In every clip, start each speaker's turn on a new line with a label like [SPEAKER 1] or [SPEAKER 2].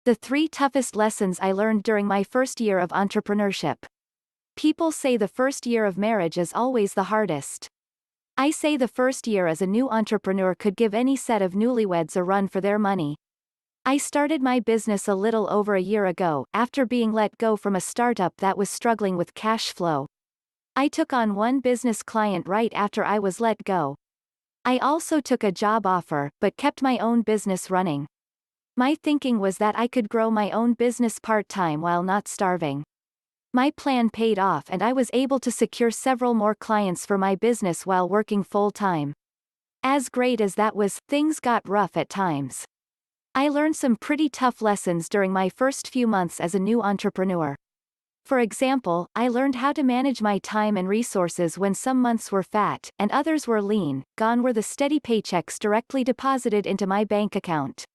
[SPEAKER 1] The 3 toughest lessons I learned during my first year of entrepreneurship. People say the first year of marriage is always the hardest. I say the first year as a new entrepreneur could give any set of newlyweds a run for their money. I started my business a little over a year ago, after being let go from a startup that was struggling with cash flow. I took on one business client right after I was let go. I also took a job offer, but kept my own business running. My thinking was that I could grow my own business part-time while not starving. My plan paid off and I was able to secure several more clients for my business while working full-time. As great as that was, things got rough at times. I learned some pretty tough lessons during my first few months as a new entrepreneur. For example, I learned how to manage my time and resources when some months were fat, and others were lean. Gone were the steady paychecks directly deposited into my bank account.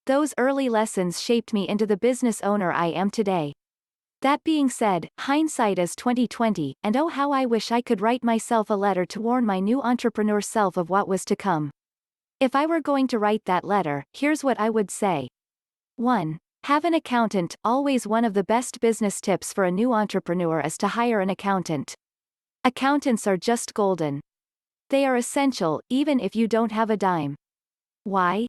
[SPEAKER 1] Those early lessons shaped me into the business owner I am today. That being said, hindsight is 20/20, and oh how I wish I could write myself a letter to warn my new entrepreneur self of what was to come. If I were going to write that letter, here's what I would say. 1. Have an accountant. Always one of the best business tips for a new entrepreneur is to hire an accountant. Accountants are just golden. They are essential, even if you don't have a dime. Why?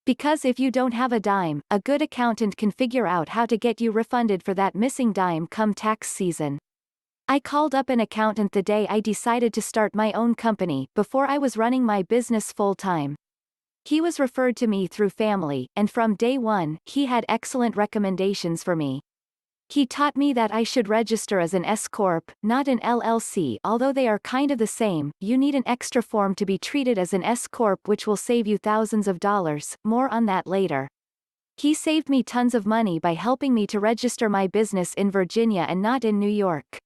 [SPEAKER 1] Because if you don't have a dime, a good accountant can figure out how to get you refunded for that missing dime come tax season. I called up an accountant the day I decided to start my own company, before I was running my business full-time. He was referred to me through family, and from day one, he had excellent recommendations for me. He taught me that I should register as an S-Corp, not an LLC. Although they are kind of the same, you need an extra form to be treated as an S-Corp, which will save you thousands of dollars. More on that later. He saved me tons of money by helping me to register my business in Virginia and not in New York.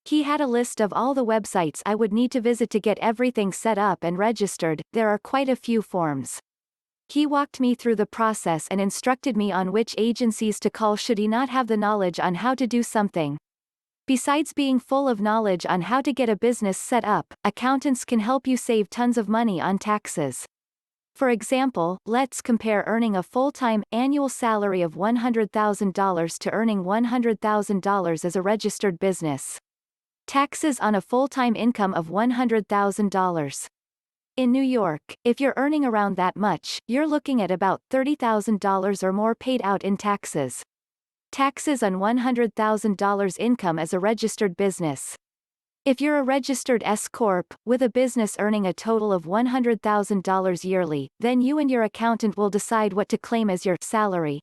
[SPEAKER 1] He had a list of all the websites I would need to visit to get everything set up and registered. There are quite a few forms. He walked me through the process and instructed me on which agencies to call should he not have the knowledge on how to do something. Besides being full of knowledge on how to get a business set up, accountants can help you save tons of money on taxes. For example, let's compare earning a full-time annual salary of $100,000 to earning $100,000 as a registered business. Taxes on a full-time income of $100,000. In New York, if you're earning around that much, you're looking at about $30,000 or more paid out in taxes. Taxes on $100,000 income as a registered business. If you're a registered S-Corp, with a business earning a total of $100,000 yearly, then you and your accountant will decide what to claim as your salary.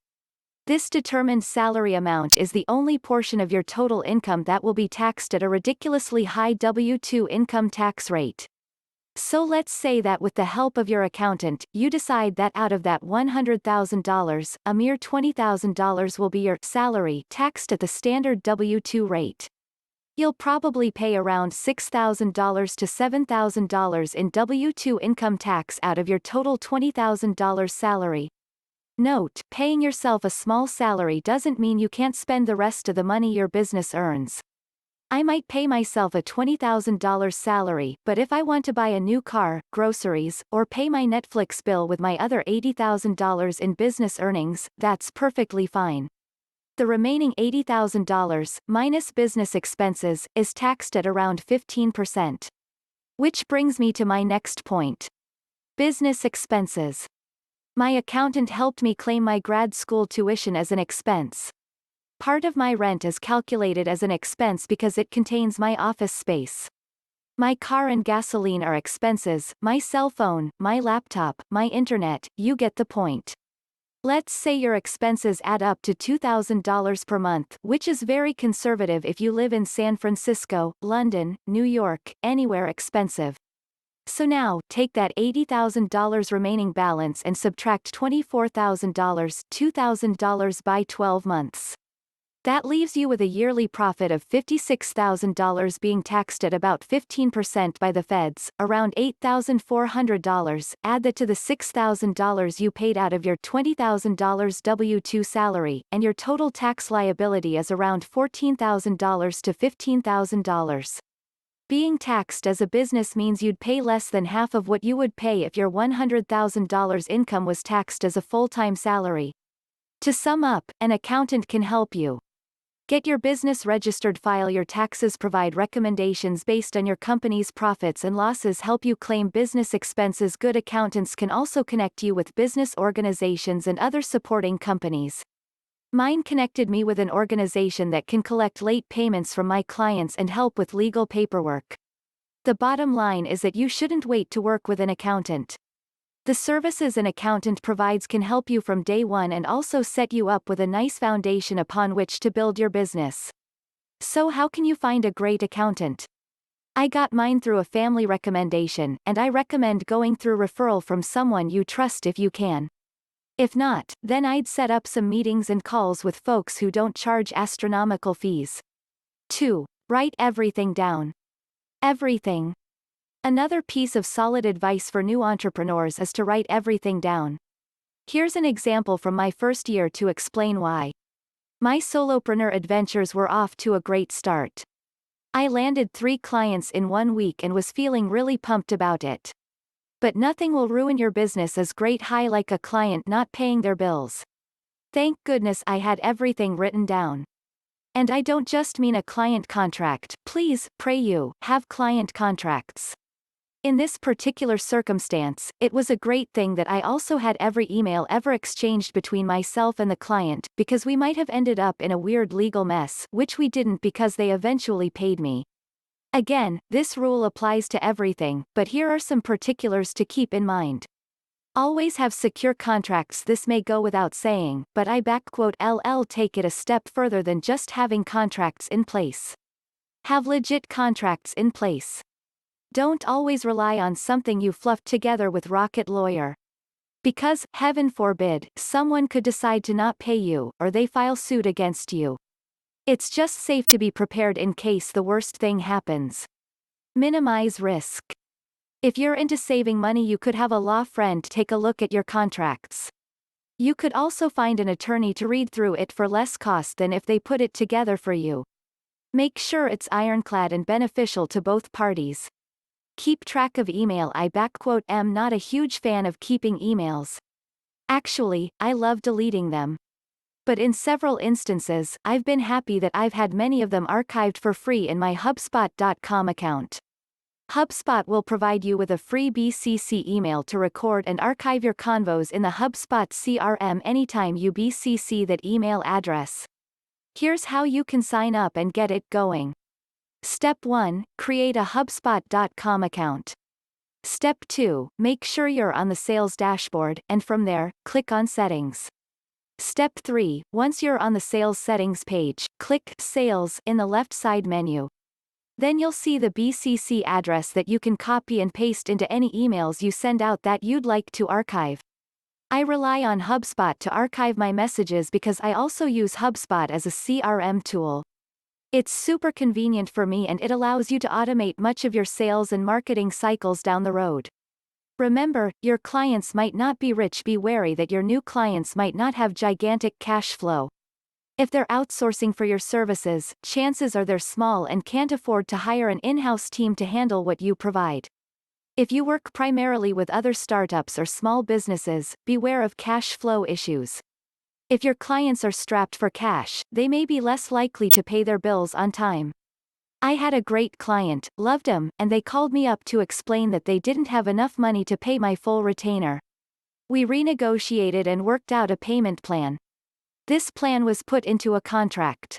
[SPEAKER 1] This determined salary amount is the only portion of your total income that will be taxed at a ridiculously high W-2 income tax rate. So let's say that with the help of your accountant, you decide that out of that $100,000, a mere $20,000 will be your salary taxed at the standard W-2 rate. You'll probably pay around $6,000 to $7,000 in W-2 income tax out of your total $20,000 salary. Note, paying yourself a small salary doesn't mean you can't spend the rest of the money your business earns. I might pay myself a $20,000 salary, but if I want to buy a new car, groceries, or pay my Netflix bill with my other $80,000 in business earnings, that's perfectly fine. The remaining $80,000, minus business expenses, is taxed at around 15%. Which brings me to my next point. Business expenses. My accountant helped me claim my grad school tuition as an expense. Part of my rent is calculated as an expense because it contains my office space. My car and gasoline are expenses, my cell phone, my laptop, my internet, you get the point. Let's say your expenses add up to $2,000 per month, which is very conservative if you live in San Francisco, London, New York, anywhere expensive. So now, take that $80,000 remaining balance and subtract $24,000, $2,000 by 12 months. That leaves you with a yearly profit of $56,000 being taxed at about 15% by the feds, around $8,400. Add that to the $6,000 you paid out of your $20,000 W-2 salary, and your total tax liability is around $14,000 to $15,000. Being taxed as a business means you'd pay less than half of what you would pay if your $100,000 income was taxed as a full-time salary. To sum up, an accountant can help you. Get your business registered, file your taxes, provide recommendations based on your company's profits and losses, help you claim business expenses. Good accountants can also connect you with business organizations and other supporting companies. Mine connected me with an organization that can collect late payments from my clients and help with legal paperwork. The bottom line is that you shouldn't wait to work with an accountant. The services an accountant provides can help you from day one and also set you up with a nice foundation upon which to build your business. So how can you find a great accountant? I got mine through a family recommendation, and I recommend going through referral from someone you trust if you can. If not, then I'd set up some meetings and calls with folks who don't charge astronomical fees. 2. Write everything down. Everything. Another piece of solid advice for new entrepreneurs is to write everything down. Here's an example from my first year to explain why. My solopreneur adventures were off to a great start. I landed 3 clients in 1 week and was feeling really pumped about it. But nothing will ruin your business as great high like a client not paying their bills. Thank goodness I had everything written down. And I don't just mean a client contract. Please, pray you, have client contracts. In this particular circumstance, it was a great thing that I also had every email ever exchanged between myself and the client, because we might have ended up in a weird legal mess, which we didn't because they eventually paid me. Again, this rule applies to everything, but here are some particulars to keep in mind. Always have secure contracts. This may go without saying, but I take it a step further than just having contracts in place. Have legit contracts in place. Don't always rely on something you fluffed together with Rocket Lawyer. Because, heaven forbid, someone could decide to not pay you, or they file suit against you. It's just safe to be prepared in case the worst thing happens. Minimize risk. If you're into saving money, you could have a law friend take a look at your contracts. You could also find an attorney to read through it for less cost than if they put it together for you. Make sure it's ironclad and beneficial to both parties. Keep track of email. I'm not a huge fan of keeping emails. Actually, I love deleting them. But in several instances, I've been happy that I've had many of them archived for free in my HubSpot.com account. HubSpot will provide you with a free BCC email to record and archive your convos in the HubSpot CRM anytime you BCC that email address. Here's how you can sign up and get it going. Step 1. Create a HubSpot.com account. Step 2. Make sure you're on the sales dashboard, and from there, click on Settings. Step 3. Once you're on the sales settings page, click Sales in the left side menu. Then you'll see the BCC address that you can copy and paste into any emails you send out that you'd like to archive. I rely on HubSpot to archive my messages because I also use HubSpot as a CRM tool. It's super convenient for me, and it allows you to automate much of your sales and marketing cycles down the road. Remember, your clients might not be rich. Be wary that your new clients might not have gigantic cash flow. If they're outsourcing for your services, chances are they're small and can't afford to hire an in-house team to handle what you provide. If you work primarily with other startups or small businesses, beware of cash flow issues. If your clients are strapped for cash, they may be less likely to pay their bills on time. I had a great client, loved them, and they called me up to explain that they didn't have enough money to pay my full retainer. We renegotiated and worked out a payment plan. This plan was put into a contract.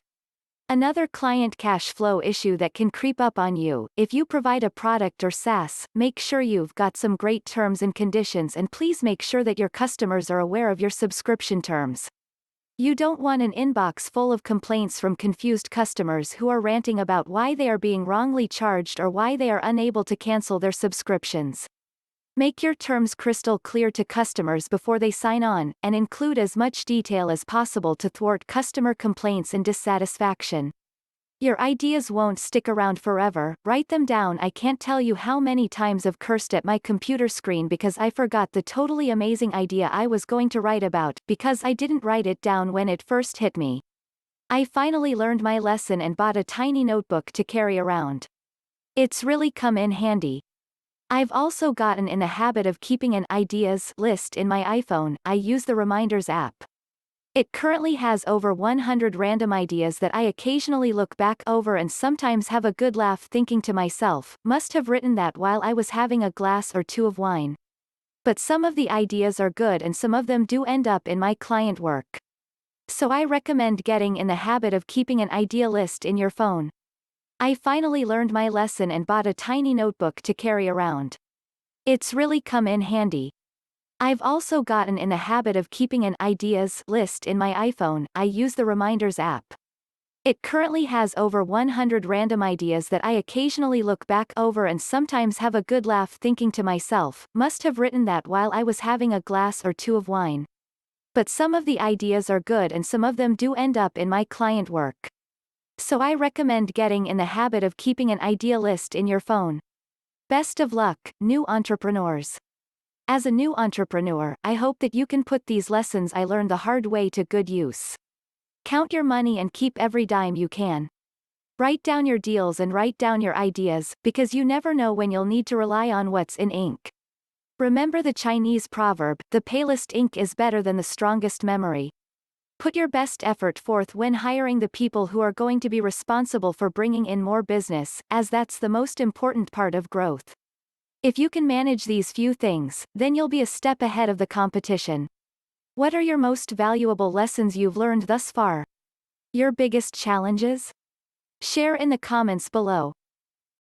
[SPEAKER 1] Another client cash flow issue that can creep up on you: if you provide a product or SaaS, make sure you've got some great terms and conditions, and please make sure that your customers are aware of your subscription terms. You don't want an inbox full of complaints from confused customers who are ranting about why they are being wrongly charged or why they are unable to cancel their subscriptions. Make your terms crystal clear to customers before they sign on, and include as much detail as possible to thwart customer complaints and dissatisfaction. Your ideas won't stick around forever. Write them down. I can't tell you how many times I've cursed at my computer screen because I forgot the totally amazing idea I was going to write about, because I didn't write it down when it first hit me. I finally learned my lesson and bought a tiny notebook to carry around. It's really come in handy. I've also gotten in the habit of keeping an ideas list in my iPhone. I use the Reminders app. It currently has over 100 random ideas that I occasionally look back over and sometimes have a good laugh thinking to myself, must have written that while I was having a glass or two of wine. But some of the ideas are good and some of them do end up in my client work. So I recommend getting in the habit of keeping an idea list in your phone. I finally learned my lesson and bought a tiny notebook to carry around. It's really come in handy. I've also gotten in the habit of keeping an ideas list in my iPhone. I use the Reminders app. It currently has over 100 random ideas that I occasionally look back over and sometimes have a good laugh thinking to myself, must have written that while I was having a glass or two of wine. But some of the ideas are good and some of them do end up in my client work. So I recommend getting in the habit of keeping an idea list in your phone. Best of luck, new entrepreneurs. As a new entrepreneur, I hope that you can put these lessons I learned the hard way to good use. Count your money and keep every dime you can. Write down your deals and write down your ideas, because you never know when you'll need to rely on what's in ink. Remember the Chinese proverb, the palest ink is better than the strongest memory. Put your best effort forth when hiring the people who are going to be responsible for bringing in more business, as that's the most important part of growth. If you can manage these few things, then you'll be a step ahead of the competition. What are your most valuable lessons you've learned thus far? Your biggest challenges? Share in the comments below.